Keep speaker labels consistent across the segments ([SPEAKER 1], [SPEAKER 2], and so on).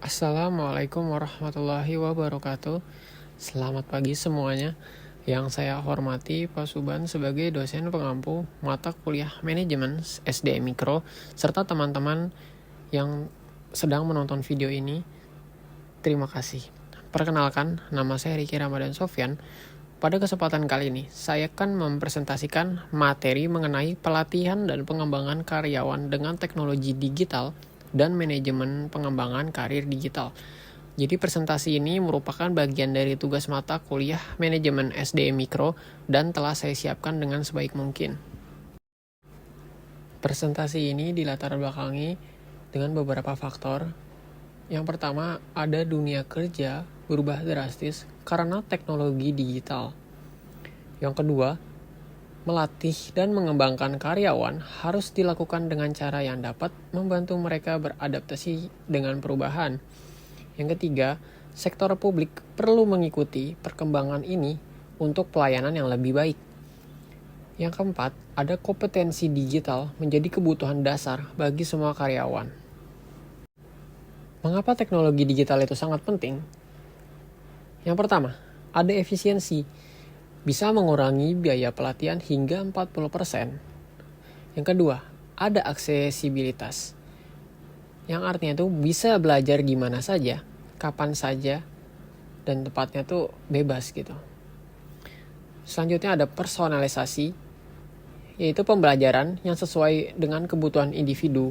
[SPEAKER 1] Assalamualaikum warahmatullahi wabarakatuh. Selamat pagi semuanya. Yang saya hormati Pak Suban sebagai dosen pengampu mata kuliah manajemen SDM Mikro serta teman-teman yang sedang menonton video ini. Terima kasih. Perkenalkan, nama saya Riki Ramadan Sofyan. Pada kesempatan kali ini, saya akan mempresentasikan materi mengenai pelatihan dan pengembangan karyawan dengan teknologi digital dan manajemen pengembangan karir digital. Jadi presentasi ini merupakan bagian dari tugas mata kuliah manajemen SDM Mikro dan telah saya siapkan dengan sebaik mungkin. Presentasi ini dilatar belakangi dengan beberapa faktor. Yang pertama, ada dunia kerja berubah drastis karena teknologi digital. Yang kedua, melatih dan mengembangkan karyawan harus dilakukan dengan cara yang dapat membantu mereka beradaptasi dengan perubahan. Yang ketiga, sektor publik perlu mengikuti perkembangan ini untuk pelayanan yang lebih baik. Yang keempat, ada kompetensi digital menjadi kebutuhan dasar bagi semua karyawan. Mengapa teknologi digital itu sangat penting? Yang pertama, ada efisiensi. Bisa mengurangi biaya pelatihan hingga 40%. Yang kedua, ada aksesibilitas. Yang artinya itu bisa belajar di mana saja, kapan saja, dan tempatnya tuh bebas gitu. Selanjutnya ada personalisasi, yaitu pembelajaran yang sesuai dengan kebutuhan individu.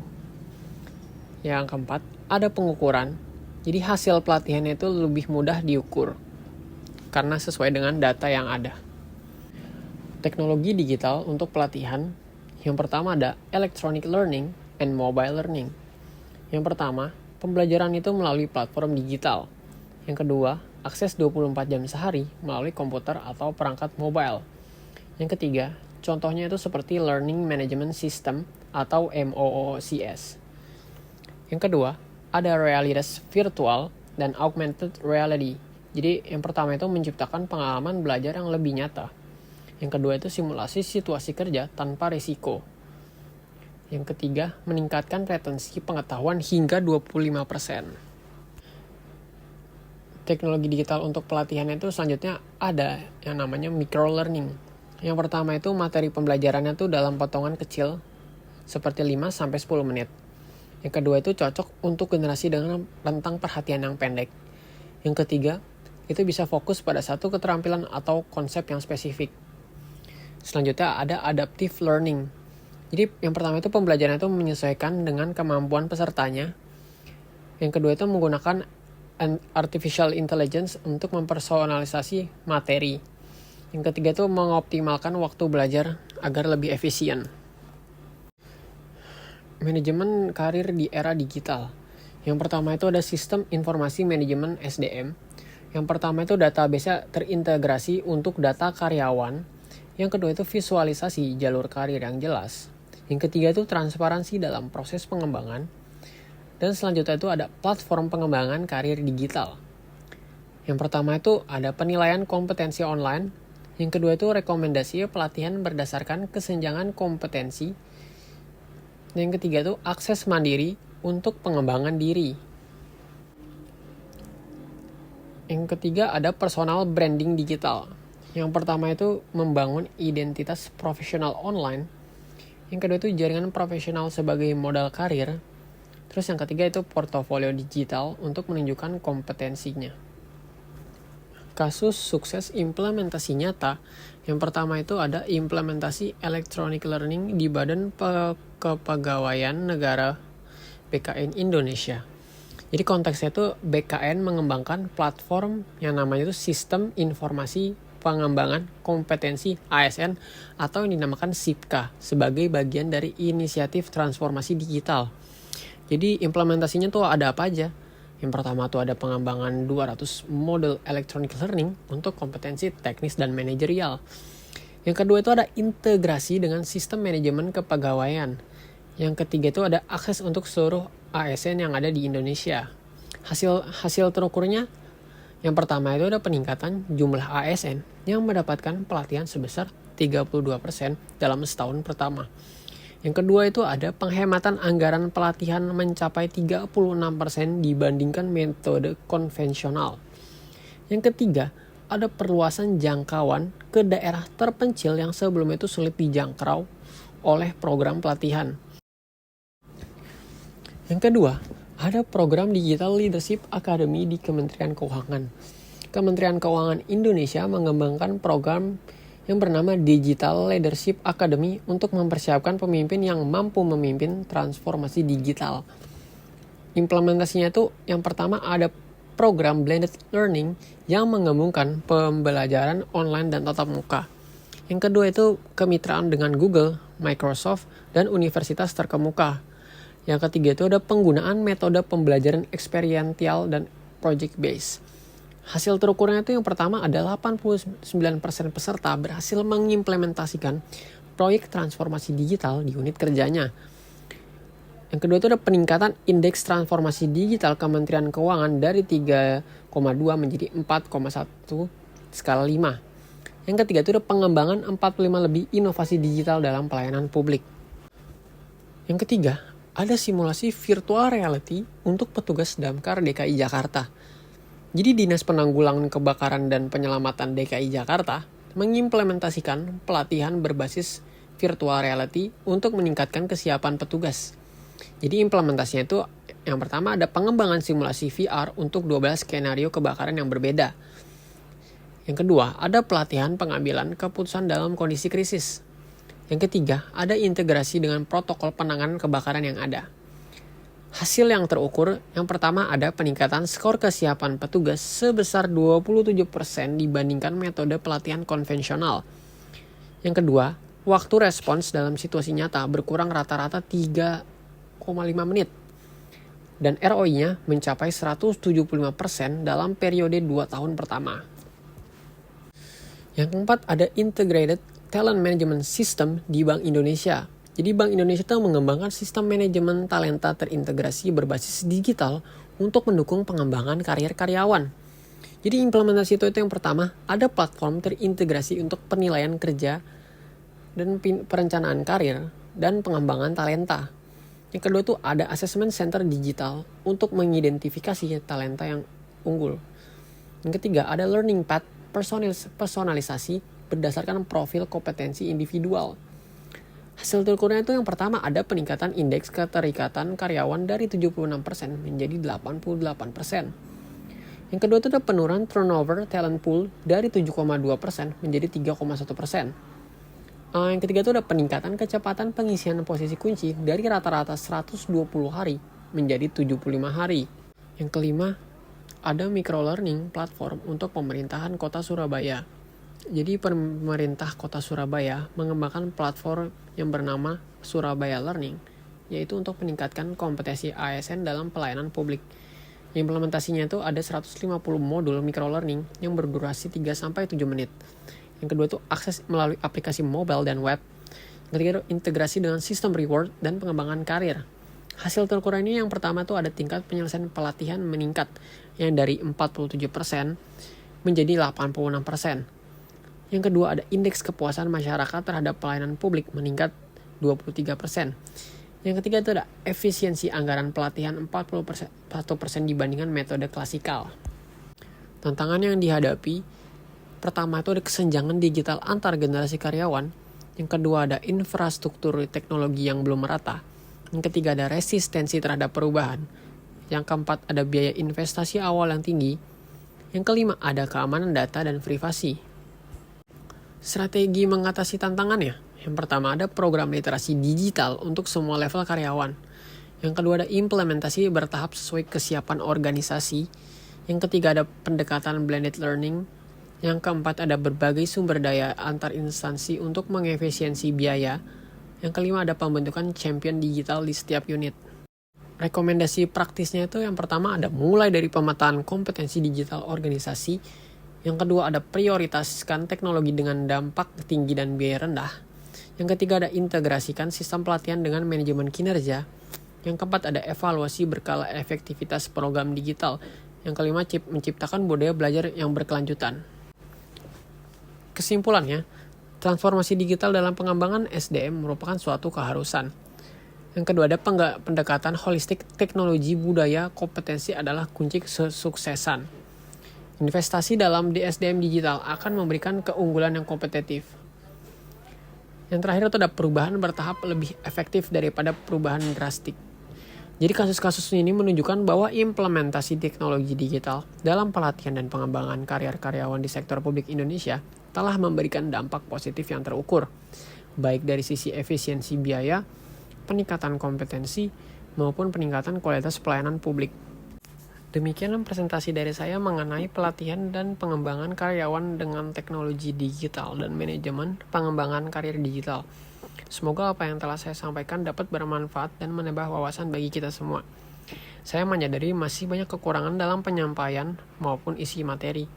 [SPEAKER 1] Yang keempat, ada pengukuran. Jadi hasil pelatihannya itu lebih mudah diukur karena sesuai dengan data yang ada. Teknologi digital untuk pelatihan, yang pertama ada electronic learning and mobile learning. Yang pertama, pembelajaran itu melalui platform digital. Yang kedua, akses 24 jam sehari melalui komputer atau perangkat mobile. Yang ketiga, contohnya itu seperti Learning Management System atau MOOCS. Yang kedua, ada realitas virtual dan augmented reality. Jadi yang pertama itu menciptakan pengalaman belajar yang lebih nyata. Yang kedua itu simulasi situasi kerja tanpa risiko. Yang ketiga, meningkatkan retensi pengetahuan hingga 25%. Teknologi digital untuk pelatihan itu selanjutnya ada yang namanya micro learning. Yang pertama itu materi pembelajarannya itu dalam potongan kecil seperti 5-10 menit. Yang kedua itu cocok untuk generasi dengan rentang perhatian yang pendek. Yang ketiga, itu bisa fokus pada satu keterampilan atau konsep yang spesifik. Selanjutnya ada adaptive learning. Jadi yang pertama itu pembelajaran itu menyesuaikan dengan kemampuan pesertanya. Yang kedua itu menggunakan artificial intelligence untuk mempersonalisasi materi. Yang ketiga itu mengoptimalkan waktu belajar agar lebih efisien. Manajemen karir di era digital. Yang pertama itu ada sistem informasi manajemen SDM. Yang pertama itu database terintegrasi untuk data karyawan. Yang kedua itu visualisasi jalur karir yang jelas. Yang ketiga itu transparansi dalam proses pengembangan. Dan selanjutnya itu ada platform pengembangan karir digital. Yang pertama itu ada penilaian kompetensi online. Yang kedua itu rekomendasi pelatihan berdasarkan kesenjangan kompetensi. Dan yang ketiga itu akses mandiri untuk pengembangan diri. Yang ketiga ada personal branding digital. Yang pertama itu membangun identitas profesional online. Yang kedua itu jaringan profesional sebagai modal karir. Terus yang ketiga itu portofolio digital untuk menunjukkan kompetensinya. Kasus sukses implementasi nyata. Yang pertama itu ada implementasi electronic learning di Badan Kepegawaian Negara BKN Indonesia. Jadi konteksnya itu BKN mengembangkan platform yang namanya itu Sistem Informasi Pengembangan Kompetensi ASN atau yang dinamakan SIPKA sebagai bagian dari inisiatif transformasi digital. Jadi implementasinya tuh ada apa aja? Yang pertama tuh ada pengembangan 200 model electronic learning untuk kompetensi teknis dan manajerial. Yang kedua itu ada integrasi dengan sistem manajemen kepegawaian. Yang ketiga itu ada akses untuk seluruh ASN yang ada di Indonesia. Hasil terukurnya, yang pertama itu ada peningkatan jumlah ASN yang mendapatkan pelatihan sebesar 32% dalam setahun pertama. Yang kedua itu ada penghematan anggaran pelatihan mencapai 36% dibandingkan metode konvensional. Yang ketiga, ada perluasan jangkauan ke daerah terpencil yang sebelumnya itu sulit dijangkau oleh program pelatihan. Yang kedua, ada program Digital Leadership Academy di Kementerian Keuangan. Kementerian Keuangan Indonesia mengembangkan program yang bernama Digital Leadership Academy untuk mempersiapkan pemimpin yang mampu memimpin transformasi digital. Implementasinya itu yang pertama ada program blended learning yang menggabungkan pembelajaran online dan tatap muka. Yang kedua itu kemitraan dengan Google, Microsoft, dan universitas terkemuka. Yang ketiga itu ada penggunaan metode pembelajaran eksperiential dan project based. Hasil terukurnya itu yang pertama ada 89% peserta berhasil mengimplementasikan proyek transformasi digital di unit kerjanya. Yang kedua itu ada peningkatan indeks transformasi digital Kementerian Keuangan dari 3,2 menjadi 4,1 skala 5. Yang ketiga itu ada pengembangan 45 lebih inovasi digital dalam pelayanan publik. Yang ketiga, ada simulasi virtual reality untuk petugas damkar DKI Jakarta. Jadi Dinas Penanggulangan Kebakaran dan Penyelamatan DKI Jakarta mengimplementasikan pelatihan berbasis virtual reality untuk meningkatkan kesiapan petugas. Jadi implementasinya itu yang pertama ada pengembangan simulasi VR untuk 12 skenario kebakaran yang berbeda. Yang kedua, ada pelatihan pengambilan keputusan dalam kondisi krisis. Yang ketiga, ada integrasi dengan protokol penanganan kebakaran yang ada. Hasil yang terukur, yang pertama ada peningkatan skor kesiapan petugas sebesar 27% dibandingkan metode pelatihan konvensional. Yang kedua, waktu respons dalam situasi nyata berkurang rata-rata 3,5 menit. Dan ROI-nya mencapai 175% dalam periode 2 tahun pertama. Yang keempat, ada Integrated Talent Management System di Bank Indonesia. Jadi Bank Indonesia itu mengembangkan sistem manajemen talenta terintegrasi berbasis digital untuk mendukung pengembangan karir karyawan. Jadi implementasi itu yang pertama, ada platform terintegrasi untuk penilaian kerja dan perencanaan karir dan pengembangan talenta. Yang kedua itu ada assessment center digital untuk mengidentifikasi talenta yang unggul. Yang ketiga ada learning path personalisasi berdasarkan profil kompetensi individual. Hasil terukurnya itu yang pertama ada peningkatan indeks keterikatan karyawan dari 76% menjadi 88%. Yang kedua itu ada penurunan turnover talent pool dari 7,2% menjadi 3,1%. Yang ketiga itu ada peningkatan kecepatan pengisian posisi kunci dari rata-rata 120 hari menjadi 75 hari. Yang kelima, ada microlearning platform untuk pemerintahan Kota Surabaya. Jadi pemerintah Kota Surabaya mengembangkan platform yang bernama Surabaya Learning, yaitu untuk meningkatkan kompetensi ASN dalam pelayanan publik. Implementasinya itu ada 150 modul microlearning yang berdurasi 3-7 menit. Yang kedua itu akses melalui aplikasi mobile dan web. Yang ketiga itu integrasi dengan sistem reward dan pengembangan karir. Hasil terukur ini yang pertama itu ada tingkat penyelesaian pelatihan meningkat yang dari 47% menjadi 86%. Yang kedua ada indeks kepuasan masyarakat terhadap pelayanan publik meningkat 23%. Yang ketiga itu ada efisiensi anggaran pelatihan 41% dibandingkan metode klasikal. Tantangan yang dihadapi, pertama itu ada kesenjangan digital antar generasi karyawan. Yang kedua ada infrastruktur teknologi yang belum merata. Yang ketiga ada resistensi terhadap perubahan. Yang keempat ada biaya investasi awal yang tinggi. Yang kelima ada keamanan data dan privasi. Strategi mengatasi tantangannya. Yang pertama ada program literasi digital untuk semua level karyawan. Yang kedua ada implementasi bertahap sesuai kesiapan organisasi. Yang ketiga ada pendekatan blended learning. Yang keempat ada berbagai sumber daya antar instansi untuk mengefisiensi biaya. Yang kelima ada pembentukan champion digital di setiap unit. Rekomendasi praktisnya itu yang pertama ada mulai dari pemetaan kompetensi digital organisasi. Yang kedua ada prioritaskan teknologi dengan dampak tinggi dan biaya rendah. Yang ketiga ada integrasikan sistem pelatihan dengan manajemen kinerja. Yang keempat ada evaluasi berkala efektivitas program digital. Yang kelima menciptakan budaya belajar yang berkelanjutan. Kesimpulannya, Transformasi digital dalam pengembangan SDM merupakan suatu keharusan. Yang kedua, ada pendekatan holistik teknologi, budaya, kompetensi adalah kunci kesuksesan. Investasi dalam SDM digital akan memberikan keunggulan yang kompetitif. Yang terakhir itu ada perubahan bertahap lebih efektif daripada perubahan drastik. Jadi kasus-kasus ini menunjukkan bahwa implementasi teknologi digital dalam pelatihan dan pengembangan karier karyawan di sektor publik Indonesia telah memberikan dampak positif yang terukur, baik dari sisi efisiensi biaya, peningkatan kompetensi, maupun peningkatan kualitas pelayanan publik. Demikian presentasi dari saya mengenai pelatihan dan pengembangan karyawan dengan teknologi digital dan manajemen pengembangan karir digital. Semoga apa yang telah saya sampaikan dapat bermanfaat dan menambah wawasan bagi kita semua. Saya menyadari masih banyak kekurangan dalam penyampaian maupun isi materi.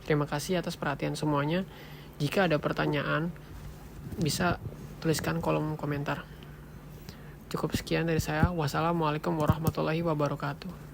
[SPEAKER 1] Terima kasih atas perhatian semuanya. Jika ada pertanyaan, bisa tuliskan kolom komentar. Cukup sekian dari saya. Wassalamualaikum warahmatullahi wabarakatuh.